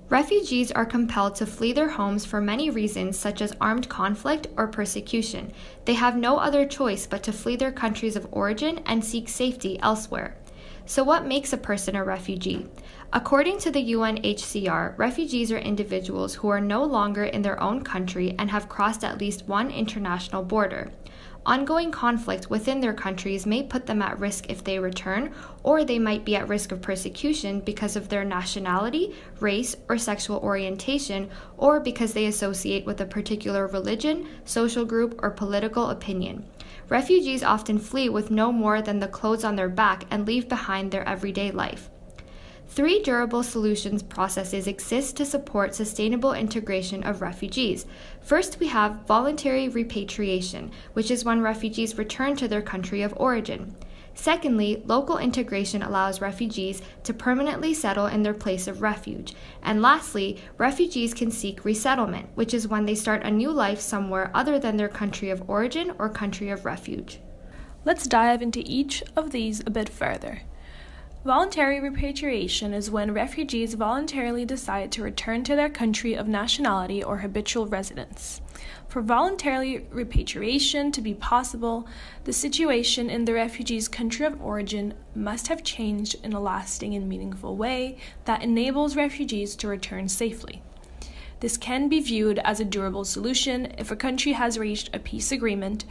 Refugees are compelled to flee their homes for many reasons, such as armed conflict or persecution. They have no other choice but to flee their countries of origin and seek safety elsewhere. So, what makes a person a refugee? According to the UNHCR, refugees are individuals who are no longer in their own country and have crossed at least one international border. Ongoing conflict within their countries may put them at risk if they return, or they might be at risk of persecution because of their nationality, race, or sexual orientation, or because they associate with a particular religion, social group, or political opinion. Refugees often flee with no more than the clothes on their back and leave behind their everyday life. 3 durable solutions processes exist to support sustainable integration of refugees. First, we have voluntary repatriation, which is when refugees return to their country of origin. Secondly, local integration allows refugees to permanently settle in their place of refuge. And lastly, refugees can seek resettlement, which is when they start a new life somewhere other than their country of origin or country of refuge. Let's dive into each of these a bit further. Voluntary repatriation is when refugees voluntarily decide to return to their country of nationality or habitual residence. For voluntary repatriation to be possible, the situation in the refugee's country of origin must have changed in a lasting and meaningful way that enables refugees to return safely. This can be viewed as a durable solution if a country has reached a peace agreement,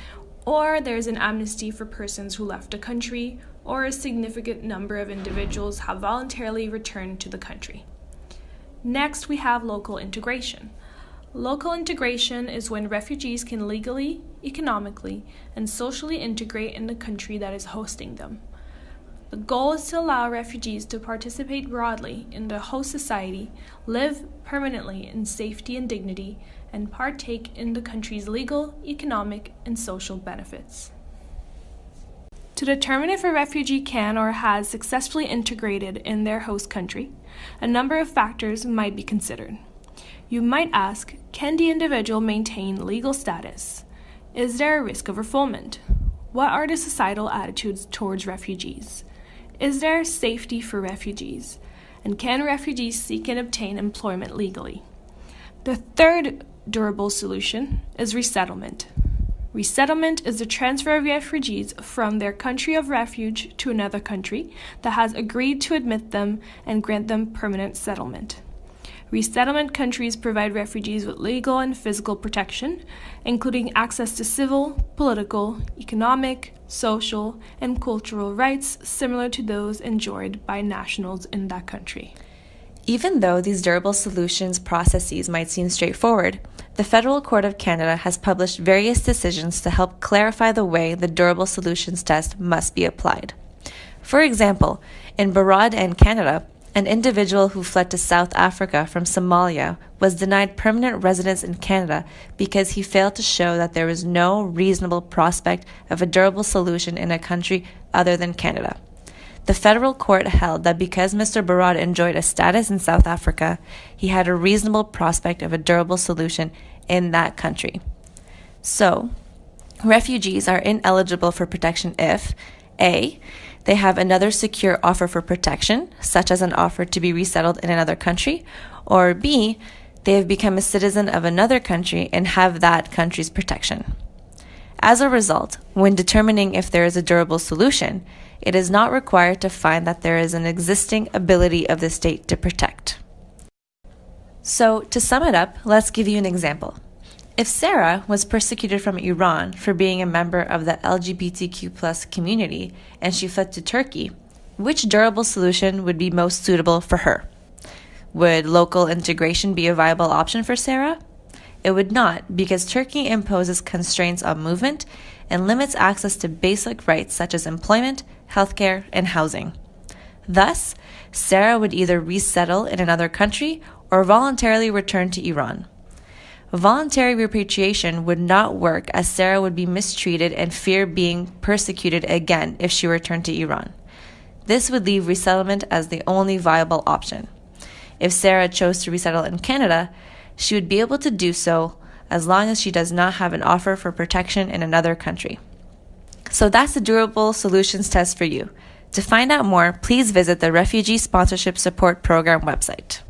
or there is an amnesty for persons who left a country, or a significant number of individuals have voluntarily returned to the country. Next, we have local integration. Local integration is when refugees can legally, economically, and socially integrate in the country that is hosting them. The goal is to allow refugees to participate broadly in the host society, live permanently in safety and dignity, and partake in the country's legal, economic, and social benefits. To determine if a refugee can or has successfully integrated in their host country, a number of factors might be considered. You might ask, can the individual maintain legal status? Is there a risk of refoulement? What are the societal attitudes towards refugees? Is there safety for refugees? And can refugees seek and obtain employment legally? The third durable solution is resettlement. Resettlement is the transfer of refugees from their country of refuge to another country that has agreed to admit them and grant them permanent settlement. Resettlement countries provide refugees with legal and physical protection, including access to civil, political, economic, social, and cultural rights similar to those enjoyed by nationals in that country. Even though these durable solutions processes might seem straightforward, the Federal Court of Canada has published various decisions to help clarify the way the durable solutions test must be applied. For example, in Barad and Canada, an individual who fled to South Africa from Somalia was denied permanent residence in Canada because he failed to show that there was no reasonable prospect of a durable solution in a country other than Canada. The federal court held that because Mr. Barad enjoyed a status in South Africa, he had a reasonable prospect of a durable solution in that country. So, refugees are ineligible for protection if A. They have another secure offer for protection, such as an offer to be resettled in another country, or B. They have become a citizen of another country and have that country's protection. As a result, when determining if there is a durable solution, it is not required to find that there is an existing ability of the state to protect. So, to sum it up, let's give you an example. If Sarah was persecuted from Iran for being a member of the LGBTQ+ community and she fled to Turkey, which durable solution would be most suitable for her? Would local integration be a viable option for Sarah? It would not, because Turkey imposes constraints on movement and limits access to basic rights such as employment, healthcare, and housing. Thus, Sarah would either resettle in another country or voluntarily return to Iran. Voluntary repatriation would not work as Sarah would be mistreated and fear being persecuted again if she returned to Iran. This would leave resettlement as the only viable option. If Sarah chose to resettle in Canada, she would be able to do so as long as she does not have an offer for protection in another country. So that's the Durable Solutions Test for you. To find out more, please visit the Refugee Sponsorship Support Program website.